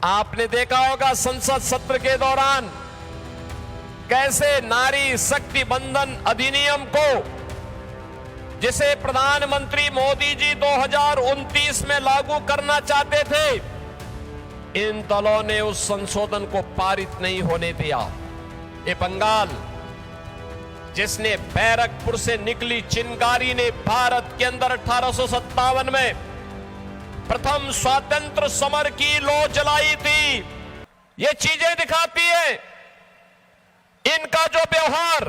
आपने देखा होगा संसद सत्र के दौरान कैसे नारी शक्ति बंधन अधिनियम को, जिसे प्रधानमंत्री मोदी जी 2029 में लागू करना चाहते थे, इन दलों ने उस संशोधन को पारित नहीं होने दिया। ये बंगाल, जिसने बैरकपुर से निकली चिंगारी ने भारत के अंदर 1857 में प्रथम स्वातंत्र समर की लौ जलाई थी, ये चीजें दिखाती है इनका जो व्यवहार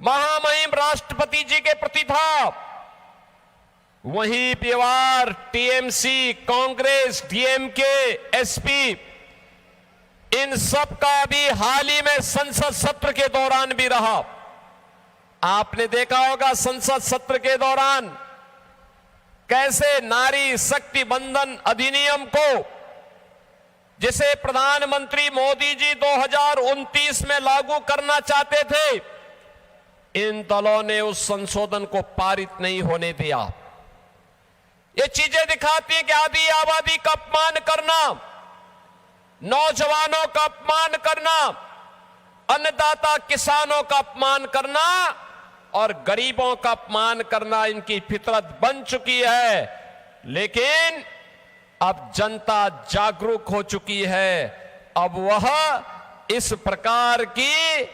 महामहिम राष्ट्रपति जी के प्रति था, वही व्यवहार टीएमसी, कांग्रेस, डीएमके, एसपी, इन सब का भी हाल ही में संसद सत्र के दौरान भी रहा। आपने देखा होगा संसद सत्र के दौरान कैसे नारी शक्ति बंधन अधिनियम को, जिसे प्रधानमंत्री मोदी जी 2029 में लागू करना चाहते थे, इन दलों ने उस संशोधन को पारित नहीं होने दिया। ये चीजें दिखाती हैं कि आधी आबादी का अपमान करना, नौजवानों का अपमान करना, अन्नदाता किसानों का अपमान करना और गरीबों का अपमान करना इनकी फितरत बन चुकी है। लेकिन अब जनता जागरूक हो चुकी है, अब वह इस प्रकार की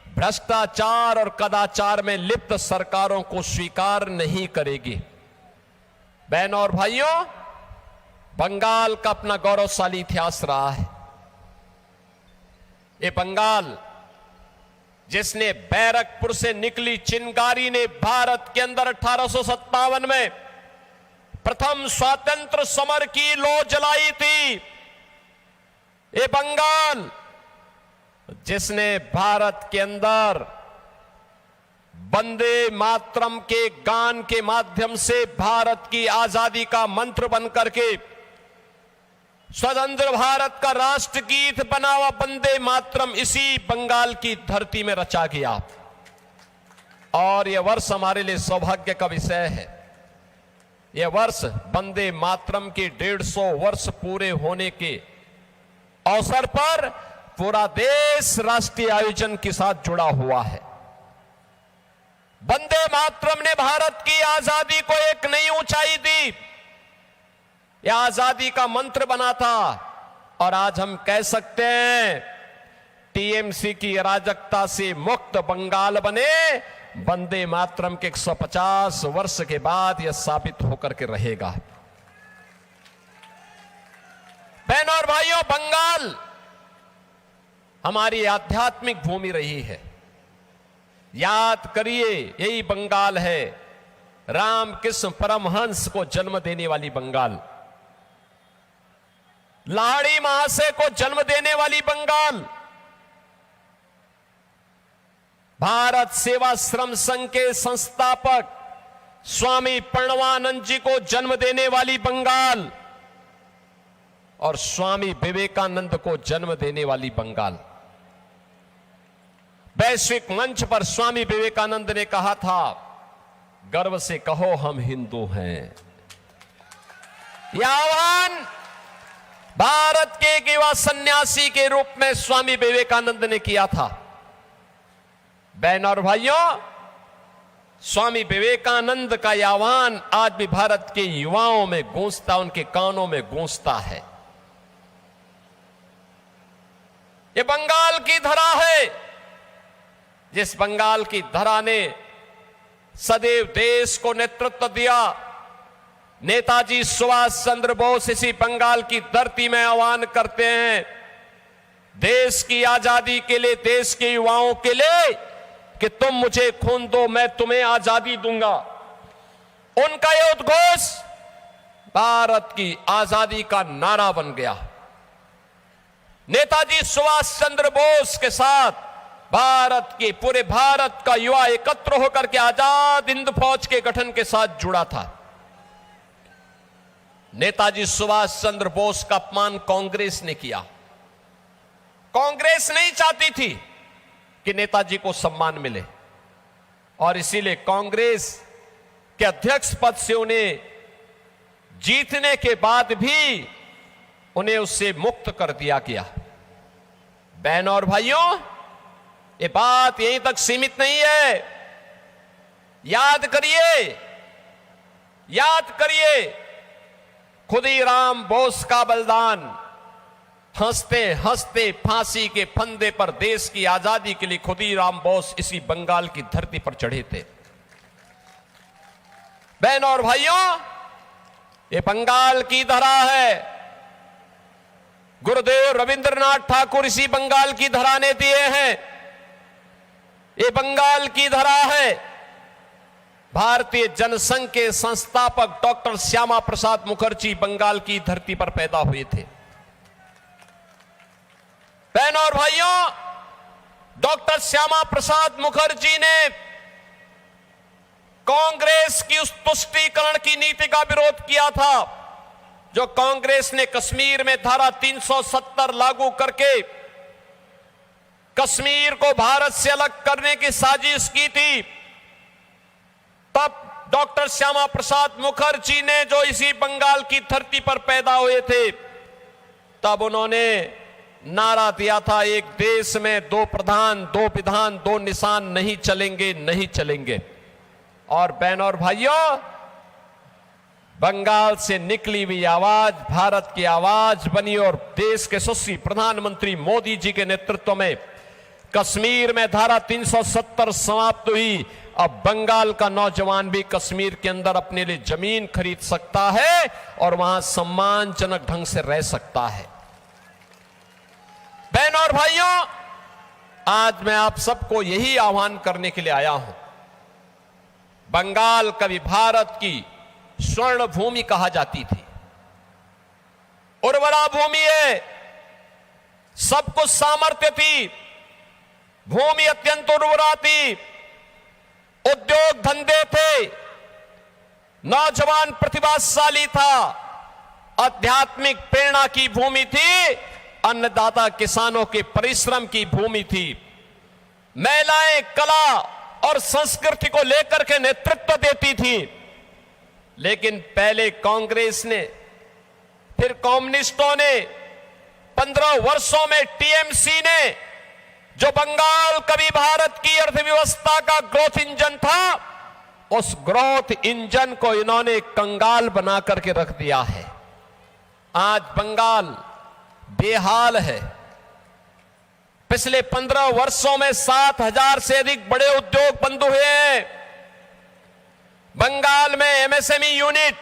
भ्रष्टाचार और कदाचार में लिप्त सरकारों को स्वीकार नहीं करेगी। बहनों और भाइयों, बंगाल का अपना गौरवशाली इतिहास रहा है। ये बंगाल, जिसने बैरकपुर से निकली चिंगारी ने भारत के अंदर 1857 में प्रथम स्वातंत्र समर की लौ जलाई थी, ये बंगाल, जिसने भारत के अंदर वंदे मातरम के गान के माध्यम से भारत की आजादी का मंत्र बनकर के स्वतंत्र भारत का राष्ट्रगीत बना हुआ वंदे मातरम इसी बंगाल की धरती में रचा गया। और यह वर्ष हमारे लिए सौभाग्य का विषय है। यह वर्ष वंदे मातरम के 150 वर्ष पूरे होने के अवसर पर पूरा देश राष्ट्रीय आयोजन के साथ जुड़ा हुआ है। वंदे मातरम ने भारत की आजादी को एक नई ऊंचाई दी, यह आजादी का मंत्र बना था। और आज हम कह सकते हैं टीएमसी की अराजकता से मुक्त बंगाल बने, वंदे मातरम के 150 वर्ष के बाद यह साबित होकर के रहेगा। बहनों और भाइयों, बंगाल हमारी आध्यात्मिक भूमि रही है। याद करिए, यही बंगाल है रामकृष्ण परमहंस को जन्म देने वाली बंगाल, लाहिड़ी महाशय को जन्म देने वाली बंगाल, भारत सेवाश्रम संघ के संस्थापक स्वामी प्रणवानंद जी को जन्म देने वाली बंगाल और स्वामी विवेकानंद को जन्म देने वाली बंगाल। वैश्विक मंच पर स्वामी विवेकानंद ने कहा था, गर्व से कहो हम हिंदू हैं। यह आह्वान भारत के एक युवा सन्यासी के रूप में स्वामी विवेकानंद ने किया था। बहनों और भाइयों, स्वामी विवेकानंद का यह आह्वान आज भी भारत के युवाओं में गूंजता, उनके कानों में गूंजता है। ये बंगाल की धरा है, जिस बंगाल की धरा ने सदैव देश को नेतृत्व दिया। नेताजी सुभाष चंद्र बोस इसी बंगाल की धरती में आह्वान करते हैं देश की आजादी के लिए, देश के युवाओं के लिए, कि तुम मुझे खून दो, मैं तुम्हें आजादी दूंगा। उनका यह उद्घोष भारत की आजादी का नारा बन गया। नेताजी सुभाष चंद्र बोस के साथ भारत के पूरे भारत का युवा एकत्र होकर के आजाद हिंद फौज के गठन के साथ जुड़ा था। नेताजी सुभाष चंद्र बोस का अपमान कांग्रेस ने किया। कांग्रेस नहीं चाहती थी कि नेताजी को सम्मान मिले और इसीलिए कांग्रेस के अध्यक्ष पद से उन्हें जीतने के बाद भी उन्हें उससे मुक्त कर दिया गया। बहनों और भाइयों, ये बात यहीं तक सीमित नहीं है। याद करिए खुदीराम बोस का बलिदान। हंसते हंसते फांसी के फंदे पर देश की आजादी के लिए खुदीराम बोस इसी बंगाल की धरती पर चढ़े थे। बहनों और भाइयों, ये बंगाल की धरा है। गुरुदेव रविंद्रनाथ ठाकुर इसी बंगाल की धरा ने दिए हैं। ये बंगाल की धरा है। भारतीय जनसंघ के संस्थापक डॉक्टर श्यामा प्रसाद मुखर्जी बंगाल की धरती पर पैदा हुए थे। बहनों और भाइयों, डॉक्टर श्यामा प्रसाद मुखर्जी ने कांग्रेस की उस तुष्टीकरण की नीति का विरोध किया था जो कांग्रेस ने कश्मीर में धारा 370 लागू करके कश्मीर को भारत से अलग करने की साजिश की थी। तब डॉक्टर श्यामा प्रसाद मुखर्जी ने, जो इसी बंगाल की धरती पर पैदा हुए थे, तब उन्होंने नारा दिया था, एक देश में दो प्रधान, दो विधान, दो निशान नहीं चलेंगे। और बहनों और भाइयों, बंगाल से निकली हुई आवाज भारत की आवाज बनी और देश के यशस्वी प्रधानमंत्री मोदी जी के नेतृत्व में कश्मीर में धारा 370 समाप्त हुई। अब बंगाल का नौजवान भी कश्मीर के अंदर अपने लिए जमीन खरीद सकता है और वहां सम्मानजनक ढंग से रह सकता है। बहनों और भाइयों, आज मैं आप सबको यही आह्वान करने के लिए आया हूं। बंगाल कभी भारत की स्वर्ण भूमि कहा जाती थी। उर्वरा भूमि है, सब कुछ सामर्थ्य थी, भूमि अत्यंत उर्वरा थी, उद्योग धंधे थे, नौजवान प्रतिभाशाली था, आध्यात्मिक प्रेरणा की भूमि थी, अन्नदाता किसानों के परिश्रम की भूमि थी। महिलाएं कला और संस्कृति को लेकर के नेतृत्व देती थी। लेकिन पहले कांग्रेस ने, फिर कम्युनिस्टों ने, 15 वर्षों में टीएमसी ने, जो बंगाल कभी भारत की अर्थव्यवस्था का ग्रोथ इंजन था, उस ग्रोथ इंजन को इन्होंने कंगाल बना करके रख दिया है। आज बंगाल बेहाल है। पिछले 15 वर्षों में 7,000 से अधिक बड़े उद्योग बंद हुए हैं। बंगाल में एमएसएमई यूनिट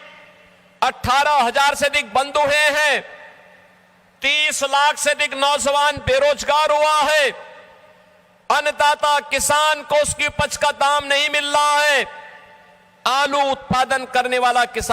18,000 से अधिक बंद हुए हैं। 30 लाख से अधिक नौजवान बेरोजगार हुआ है। अन्नदाता किसान को उसकी उपज का दाम नहीं मिल रहा है। आलू उत्पादन करने वाला किसान